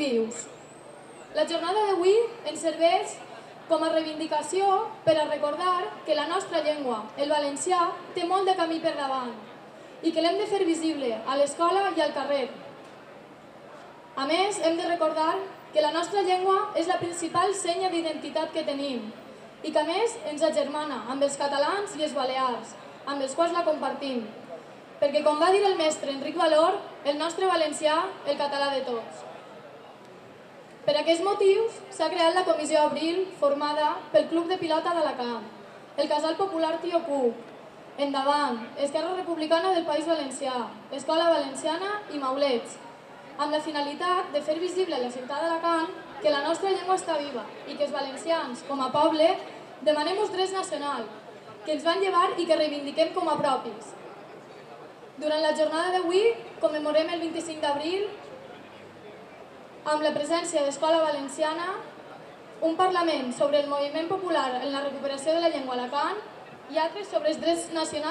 vius. La jornada d'avui ens serveix com a reivindicació per a recordar que la nostra llengua, el valencià, té molt de camí per davant i que l'hem de fer visible a l'escola i al carrer. A més, hem de recordar que la nostra llengua és la principal senya d'identitat que tenim i que a més ens agermana amb els catalans i els balears, amb els quals la compartim. Perquè, com va dir el mestre Enric Valor, el nostre valencià, el català de tots. Per aquests motius s'ha creat la Comissió Abril, formada pel Club de Pilota d'Alacant, el Casal Popular Tío Cuc, Endavant, Esquerra Republicana del País Valencià, Escola Valenciana i Maulets, amb la finalitat de fer visible a la ciutat d'Alacant que la nostra llengua està viva i que els valencians, com a poble, demanem uns drets nacionals, que ens van llevar i que reivindiquem com a propis. Durant la jornada d'avui commemorem el 25 d'abril amb la presència d'Escola Valenciana, un parlament sobre el moviment popular en la recuperació de la llengua a Alacant i altres sobre els drets nacionals